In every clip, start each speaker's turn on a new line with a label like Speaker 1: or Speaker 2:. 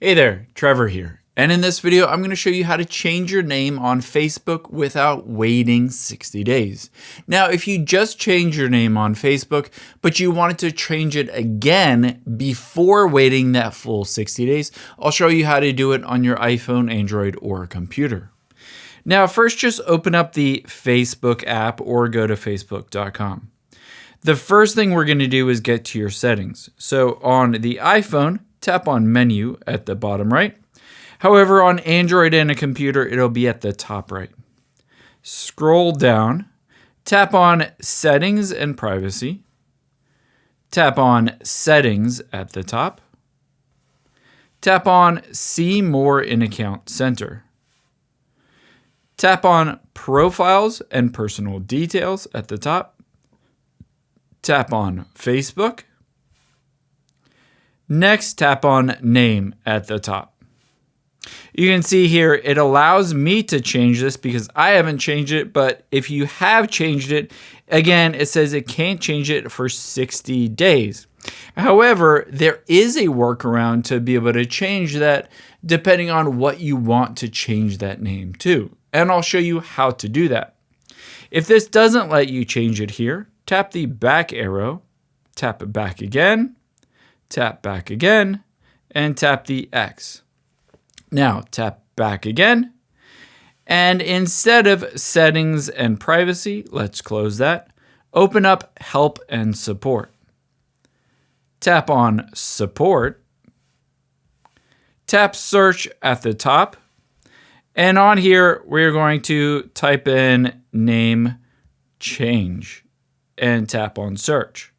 Speaker 1: Hey there, Trevor here. And in this video, I'm going to show you how to change your name on Facebook without waiting 60 days. Now, if you just change your name on Facebook, but you wanted to change it again before waiting that full 60 days, I'll show you how to do it on your iPhone, Android, or computer. Now, first, just open up the Facebook app or go to facebook.com. The first thing we're going to do is get to your settings. So on the iPhone, tap on Menu at the bottom right. However, on Android and a computer, it'll be at the top right. Scroll down, tap on Settings and Privacy. Tap on Settings at the top. Tap on See More in Account Center. Tap on Profiles and Personal Details at the top. Tap on Facebook. Next, tap on Name at the top. You can see here, it allows me to change this because I haven't changed it, but if you have changed it, again, it says it can't change it for 60 days. However, there is a workaround to be able to change that depending on what you want to change that name to. And I'll show you how to do that. If this doesn't let you change it here, tap the back arrow, tap it back again, tap back again, and tap the X. Now tap back again, and instead of Settings and Privacy, let's close that, open up Help and Support. Tap on Support, tap Search at the top, and on here we're going to type in name change and tap on Search.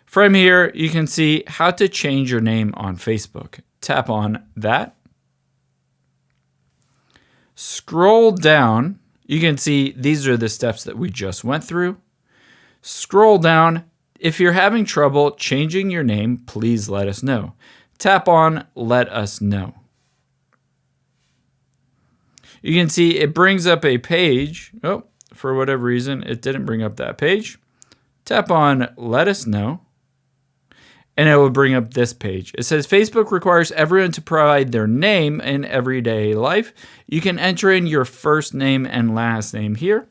Speaker 1: From here, you can see how to change your name on Facebook. Tap on that. Scroll down. You can see these are the steps that we just went through. Scroll down. If you're having trouble changing your name, please let us know. Tap on Let Us Know. You can see it brings up a page. Oh, for whatever reason, it didn't bring up that page. Tap on Let Us Know. And it will bring up this page. It says Facebook requires everyone to provide their name in everyday life. You can enter in your first name and last name here.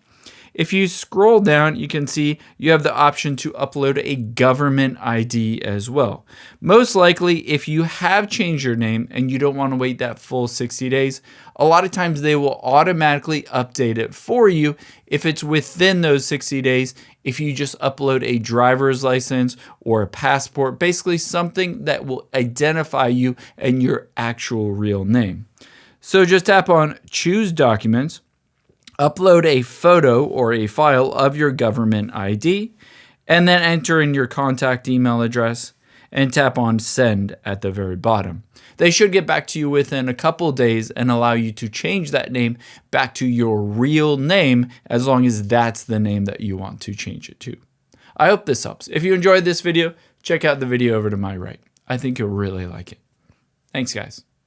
Speaker 1: If you scroll down, you can see you have the option to upload a government ID as well. Most likely, if you have changed your name and you don't want to wait that full 60 days, a lot of times they will automatically update it for you if it's within those 60 days, if you just upload a driver's license or a passport, basically something that will identify you and your actual real name. So just tap on Choose Documents. Upload a photo or a file of your government ID, and then enter in your contact email address and tap on Send at the very bottom. They should get back to you within a couple days and allow you to change that name back to your real name as long as that's the name that you want to change it to. I hope this helps. If you enjoyed this video, check out the video over to my right. I think you'll really like it. Thanks, guys.